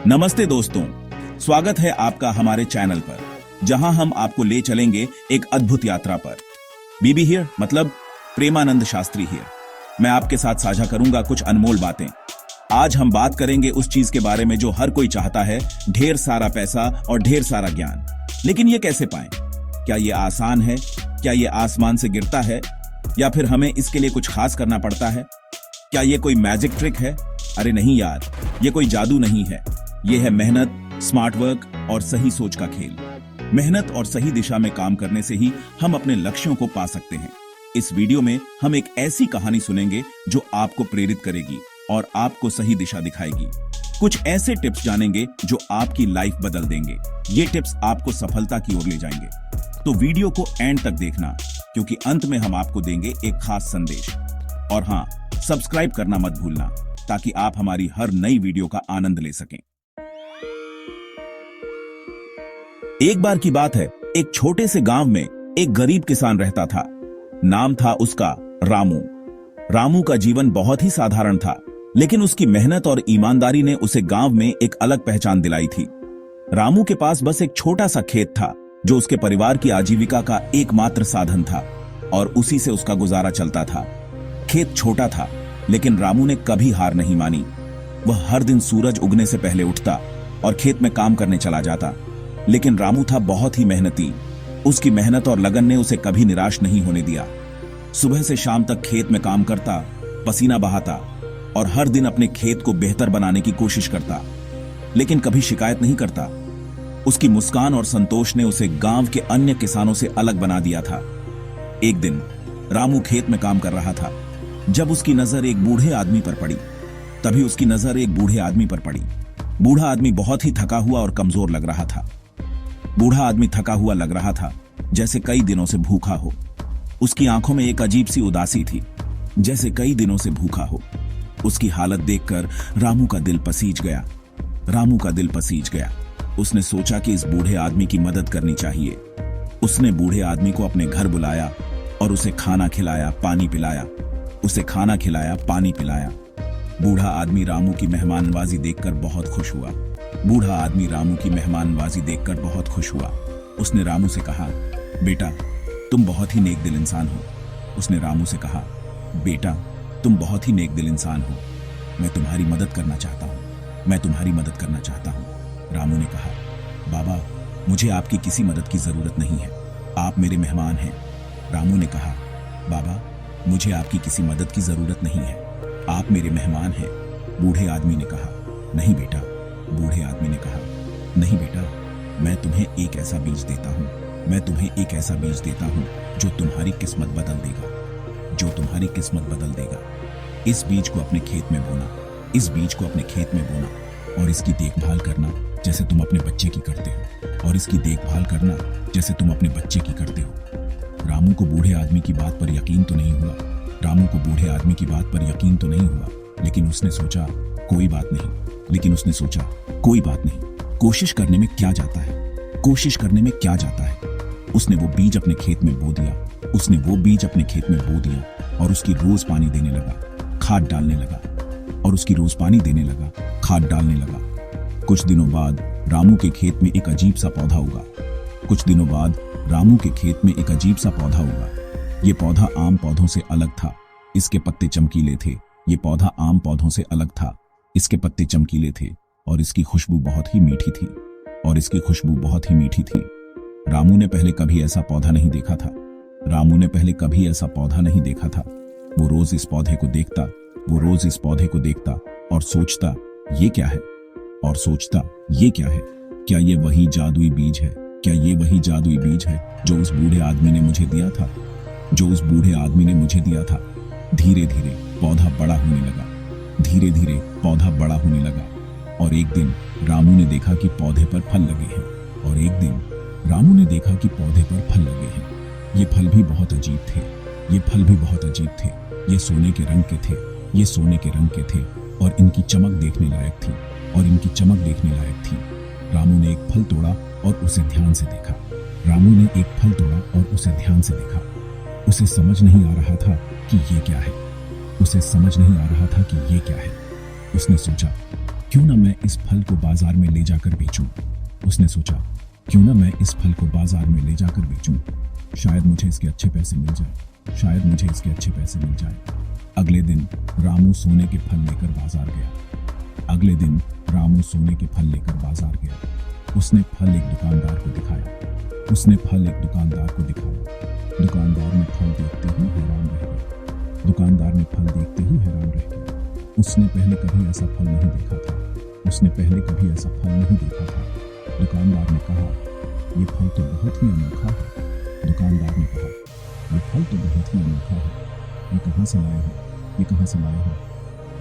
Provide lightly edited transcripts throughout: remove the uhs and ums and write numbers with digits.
नमस्ते दोस्तों, स्वागत है आपका हमारे चैनल पर, जहां हम आपको ले चलेंगे एक अद्भुत यात्रा पर। बीबी हियर मतलब प्रेमानंद शास्त्री हियर। मैं आपके साथ साझा करूंगा कुछ अनमोल बातें। आज हम बात करेंगे उस चीज के बारे में जो हर कोई चाहता है, ढेर सारा पैसा और ढेर सारा ज्ञान। लेकिन ये कैसे पाएं? क्या ये आसान है? क्या ये आसमान से गिरता है? या फिर हमें इसके लिए कुछ खास करना पड़ता है? क्या ये कोई मैजिक ट्रिक है? अरे नहीं यार, ये कोई जादू नहीं है। ये है मेहनत, स्मार्ट वर्क और सही सोच का खेल। मेहनत और सही दिशा में काम करने से ही हम अपने लक्ष्यों को पा सकते हैं। इस वीडियो में हम एक ऐसी कहानी सुनेंगे जो आपको प्रेरित करेगी और आपको सही दिशा दिखाएगी। कुछ ऐसे टिप्स जानेंगे जो आपकी लाइफ बदल देंगे। ये टिप्स आपको सफलता की ओर ले जाएंगे। तो वीडियो को एंड तक देखना, क्योंकि अंत में हम आपको देंगे एक खास संदेश। और हाँ, सब्सक्राइब करना मत भूलना, ताकि आप हमारी हर नई वीडियो का आनंद ले सकें। एक बार की बात है, एक छोटे से गांव में एक गरीब किसान रहता था। नाम था उसका रामू। रामू का जीवन बहुत ही साधारण था, लेकिन उसकी मेहनत और ईमानदारी ने उसे गांव में एक अलग पहचान दिलाई थी। रामू के पास बस एक छोटा सा खेत था, जो उसके परिवार की आजीविका का एकमात्र साधन था, और उसी से उसका गुजारा चलता था। खेत छोटा था, लेकिन रामू ने कभी हार नहीं मानी। वह हर दिन सूरज उगने से पहले उठता और खेत में काम करने चला जाता। लेकिन रामू था बहुत ही मेहनती। उसकी मेहनत और लगन ने उसे कभी निराश नहीं होने दिया। सुबह से शाम तक खेत में काम करता, पसीना बहाता और हर दिन अपने खेत को बेहतर बनाने की कोशिश करता, लेकिन कभी शिकायत नहीं करता। उसकी मुस्कान और संतोष ने उसे गांव के अन्य किसानों से अलग बना दिया था। एक दिन रामू खेत में काम कर रहा था, जब उसकी नजर एक बूढ़े आदमी पर पड़ी। तभी उसकी नजर एक बूढ़े आदमी पर पड़ी। बूढ़ा आदमी बहुत ही थका हुआ और कमजोर लग रहा था। बूढ़ा आदमी थका हुआ लग रहा था, जैसे कई दिनों से भूखा हो। उसकी आंखों में एक अजीब सी उदासी थी, जैसे कई दिनों से भूखा हो। उसकी हालत देखकर रामू का दिल पसीज गया। रामू का दिल पसीज गया। उसने सोचा कि इस बूढ़े आदमी की मदद करनी चाहिए। उसने बूढ़े आदमी को अपने घर बुलाया और उसे खाना खिलाया, पानी पिलाया। उसे खाना खिलाया, पानी पिलाया। बूढ़ा आदमी रामू की मेहमाननवाजी देखकर बहुत खुश हुआ। बूढ़ा आदमी रामू की मेहमाननवाजी देखकर बहुत खुश हुआ। उसने रामू से कहा, बेटा, तुम बहुत ही नेक दिल इंसान हो। उसने रामू से कहा, बेटा, तुम बहुत ही नेक दिल इंसान हो। मैं तुम्हारी मदद करना चाहता हूँ। मैं तुम्हारी मदद करना चाहता हूँ। रामू ने कहा, बाबा, मुझे आपकी किसी मदद की जरूरत नहीं है। आप मेरे मेहमान हैं। रामू ने कहा, बाबा, मुझे आपकी किसी मदद की जरूरत नहीं है। आप मेरे मेहमान हैं। बूढ़े आदमी ने कहा, नहीं बेटा। बूढ़े आदमी ने कहा, नहीं बेटा, मैं तुम्हें एक ऐसा बीज देता हूँ। मैं तुम्हें एक ऐसा बीज देता हूँ जो तुम्हारी किस्मत बदल देगा। जो तुम्हारी किस्मत बदल देगा। इस बीज को अपने खेत में बोना। इस बीज को अपने खेत में बोना और इसकी देखभाल करना जैसे तुम अपने बच्चे की करते हो। और इसकी देखभाल करना जैसे तुम अपने बच्चे की करते हो। रामू को बूढ़े आदमी की बात पर यकीन तो नहीं हुआ। रामू को बूढ़े आदमी की बात पर यकीन तो नहीं हुआ, लेकिन उसने सोचा कोई बात नहीं। लेकिन उसने सोचा कोई बात नहीं, कोशिश करने में क्या जाता है। कोशिश करने में क्या जाता है। उसने वो बीज अपने खेत में बो दिया। उसने वो बीज अपने खेत में बो दिया और उसकी रोज पानी देने लगा, खाद डालने लगा। और उसकी रोज पानी देने लगा, खाद डालने लगा। कुछ दिनों बाद रामू के खेत में एक अजीब सा पौधा उगा। कुछ दिनों बाद रामू के खेत में एक अजीब सा पौधा उगा। ये पौधा आम पौधों से अलग था। इसके पत्ते चमकीले थे। ये पौधा आम पौधों से अलग था। इसके पत्ते चमकीले थे और इसकी खुशबू बहुत ही मीठी थी। और इसकी खुशबू बहुत ही मीठी थी। रामू ने पहले कभी ऐसा पौधा नहीं देखा था। रामू ने पहले कभी ऐसा पौधा नहीं देखा था। वो रोज इस पौधे को देखता। वो रोज इस पौधे को देखता और सोचता, ये क्या है? और सोचता, ये क्या है? क्या ये वही जादुई बीज है? क्या ये वही जादुई बीज है जो उस बूढ़े आदमी ने मुझे दिया था? जो उस बूढ़े आदमी ने मुझे दिया था। धीरे धीरे पौधा बड़ा होने लगा। धीरे धीरे पौधा बड़ा होने लगा। और एक दिन रामू ने देखा कि पौधे पर फल लगे हैं। और एक दिन रामू ने देखा कि पौधे पर फल लगे हैं। ये फल भी बहुत अजीब थे। ये फल भी बहुत अजीब थे। ये सोने के रंग के थे। ये सोने के रंग के थे और इनकी चमक देखने लायक थी। और इनकी चमक देखने लायक थी। रामू ने एक फल तोड़ा और उसे ध्यान से देखा। रामू ने एक फल तोड़ा और उसे ध्यान से देखा। उसे समझ नहीं आ रहा था कि ये क्या है। उसे समझ नहीं आ रहा था कि ये क्या है। उसने सोचा, क्यों ना मैं इस फल को बाजार में ले जाकर बेचूं। उसने सोचा, क्यों ना मैं इस फल को बाजार में ले जाकर बेचूं। शायद मुझे इसके अच्छे पैसे मिल जाए, शायद मुझे इसके अच्छे पैसे मिल जाए। अगले दिन रामू सोने के फल लेकर बाजार गया। अगले दिन रामू सोने के फल लेकर बाजार गया। उसने फल एक दुकानदार को दिखाया। उसने फल एक दुकानदार को दिखाया। दुकानदार ने फल देखते ही हैरान रह गया। दुकानदार ने फल देखते ही हैरान रह गया। उसने पहले कभी ऐसा फल नहीं देखा था। उसने पहले कभी ऐसा फल नहीं देखा था। दुकानदार ने कहा, ये फल तो बहुत ही अनोखा है। दुकानदार ने कहा, ये फल तो बहुत ही अनोखा है। ये कहाँ से लाए हो? ये कहाँ से लाए हो?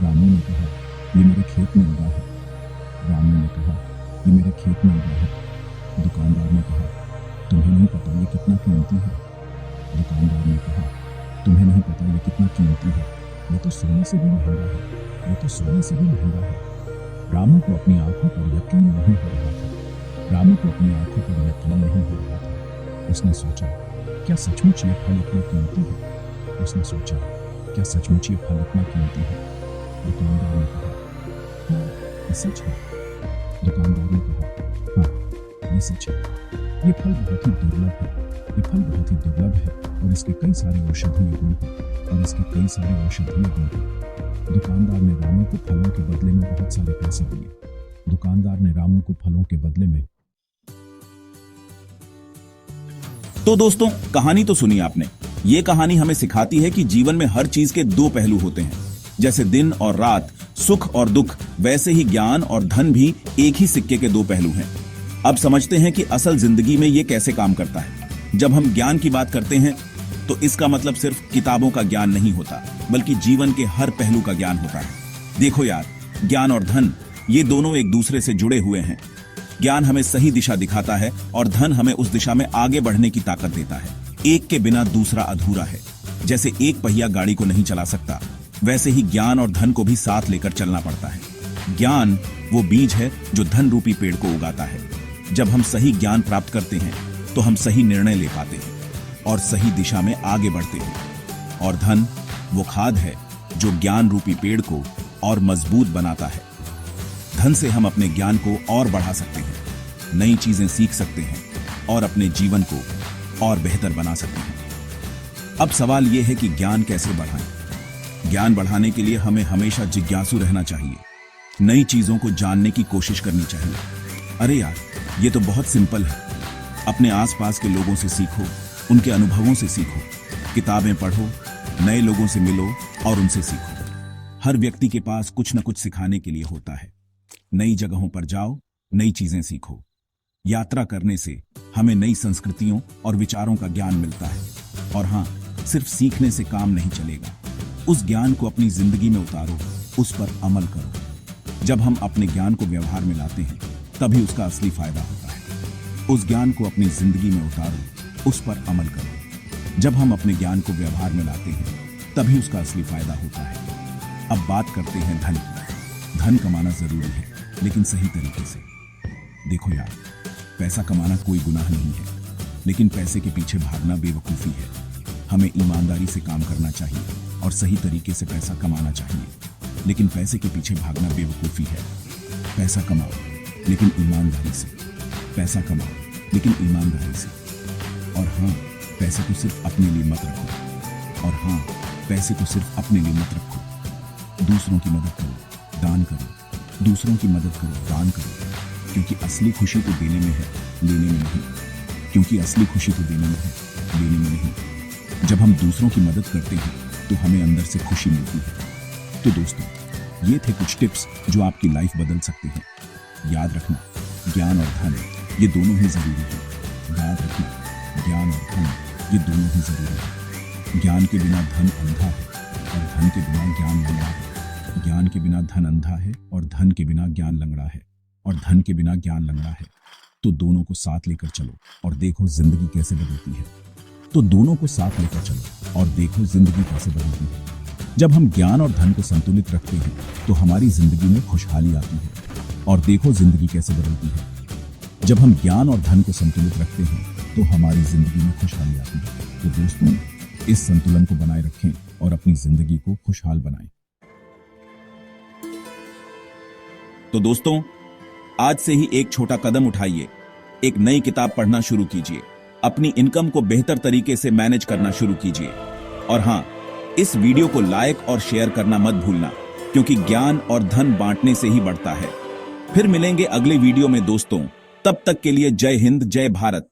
रामू ने कहा, ये मेरे खेत में उगा है। रामू ने कहा, ये मेरे खेत में उगा है। दुकानदार ने कहा, तुम्हें नहीं पता ये कितना कीमती है। दुकानदार ने कहा, तुम्हें नहीं पता ये कितना कीमती है। ये तो सोने से भी महंगा है। ये तो सोने से भी महंगा है। रामू को अपनी आंखों पर यकीन नहीं हो रहा था। रामू को अपनी आंखों पर यकीन नहीं हो रहा था। उसने सोचा, क्या सचमुच ये फल इतना कीमती है? उसने सोचा, क्या सचमुच ये फल इतना कीमती है? दुकानदार ने कहा, हाँ, ये सच है। दुकानदार ने कहा, हाँ, ये सच है। ये फल बहुत ही दुर्लभ है। ये फल बहुत ही दुर्लभ है और इसके कई सारे औषधीय गुण हैं। और इसके कई सारे औषधीय गुण हैं। दुकानदार ने रामू को फलों के बदले में बहुत सारे पैसे दिए। दुकानदार ने रामू को फलों के बदले में। तो दोस्तों, कहानी तो सुनी आपने। ये कहानी हमें सिखाती है कि जीवन में हर चीज के दो पहलू होते हैं। जैसे दिन और रात, सुख और दुख, वैसे ही ज्ञान और धन भी एक ही सिक्के के दो पहलू हैं। अब समझते हैं कि असल जिंदगी में ये कैसे काम करता है। जब हम ज्ञान की बात करते हैं तो इसका मतलब सिर्फ किताबों का ज्ञान नहीं होता, बल्कि जीवन के हर पहलू का ज्ञान होता है। देखो यार, ज्ञान और धन ये दोनों एक दूसरे से जुड़े हुए हैं। ज्ञान हमें सही दिशा दिखाता है और धन हमें उस दिशा में आगे बढ़ने की ताकत देता है। एक के बिना दूसरा अधूरा है। जैसे एक पहिया गाड़ी को नहीं चला सकता, वैसे ही ज्ञान और धन को भी साथ लेकर चलना पड़ता है। ज्ञान वो बीज है जो धन रूपी पेड़ को उगाता है। जब हम सही ज्ञान प्राप्त करते हैं तो हम सही निर्णय ले पाते हैं और सही दिशा में आगे बढ़ते हैं। और धन वो खाद है जो ज्ञान रूपी पेड़ को और मजबूत बनाता है। धन से हम अपने ज्ञान को और बढ़ा सकते हैं, नई चीजें सीख सकते हैं और अपने जीवन को और बेहतर बना सकते हैं। अब सवाल यह है कि ज्ञान कैसे बढ़ाएं? ज्ञान बढ़ाने के लिए हमें हमेशा जिज्ञासु रहना चाहिए। नई चीजों को जानने की कोशिश करनी चाहिए। अरे यार, ये तो बहुत सिंपल है। अपने आसपास के लोगों से सीखो, उनके अनुभवों से सीखो, किताबें पढ़ो, नए लोगों से मिलो और उनसे सीखो। हर व्यक्ति के पास कुछ न कुछ सिखाने के लिए होता है। नई जगहों पर जाओ, नई चीजें सीखो। यात्रा करने से हमें नई संस्कृतियों और विचारों का ज्ञान मिलता है। और हाँ, सिर्फ सीखने से काम नहीं चलेगा। उस ज्ञान को अपनी जिंदगी में उतारो, उस पर अमल करो। जब हम अपने ज्ञान को व्यवहार में लाते हैं, तभी उसका असली फायदा होता है। उस ज्ञान को अपनी जिंदगी में उतारो, उस पर अमल करो। जब हम अपने ज्ञान को व्यवहार में लाते हैं, तभी उसका असली फायदा होता है। अब बात करते हैं धन की। धन कमाना जरूरी है, लेकिन सही तरीके से। देखो यार, पैसा कमाना कोई गुनाह नहीं है, लेकिन पैसे के पीछे भागना बेवकूफी है। हमें ईमानदारी से काम करना चाहिए और सही तरीके से पैसा कमाना चाहिए, लेकिन पैसे के पीछे भागना बेवकूफी है। पैसा कमाओ, लेकिन ईमानदारी से। पैसा कमाओ, लेकिन ईमानदारी से। और हाँ, पैसे को सिर्फ अपने लिए मत रखो। और हाँ, पैसे को सिर्फ अपने लिए मत रखो। दूसरों की मदद करो, दान करो। दूसरों की मदद करो, दान करो। क्योंकि असली खुशी तो देने में है, लेने में नहीं। क्योंकि असली खुशी तो देने में है, लेने में नहीं। जब हम दूसरों की मदद करते हैं तो हमें अंदर से खुशी मिलती है। तो दोस्तों, ये थे कुछ टिप्स जो आपकी लाइफ बदल सकते हैं। याद रखना, ज्ञान और धन ये दोनों ही जरूरी है। याद रखना, ज्ञान और धन ये दोनों ही जरूरी है। ज्ञान के बिना धन अंधा है और धन के बिना ज्ञान लंगड़ा है। ज्ञान के बिना धन अंधा है और धन के बिना ज्ञान लंगड़ा है और धन के बिना ज्ञान लंगड़ा है। तो दोनों को साथ लेकर चलो और देखो जिंदगी कैसे बदलती है। तो दोनों को साथ लेकर चलो और देखो जिंदगी कैसे बदलती है। जब हम ज्ञान और धन को संतुलित रखते हैं तो हमारी जिंदगी में खुशहाली आती है। और देखो जिंदगी कैसे बदलती है। जब हम ज्ञान और धन को संतुलित रखते हैं तो हमारी जिंदगी में खुशहाली आती है। तो दोस्तों, इस संतुलन को बनाए रखें और अपनी जिंदगी को खुशहाल बनाएं। तो दोस्तों, आज से ही एक छोटा कदम उठाइए, एक नई किताब पढ़ना शुरू कीजिए, अपनी इनकम को बेहतर तरीके से मैनेज करना शुरू कीजिए। और हां, इस वीडियो को लाइक और शेयर करना मत भूलना, क्योंकि ज्ञान और धन बांटने से ही बढ़ता है। फिर मिलेंगे अगले वीडियो में दोस्तों, तब तक के लिए जय हिंद, जय भारत।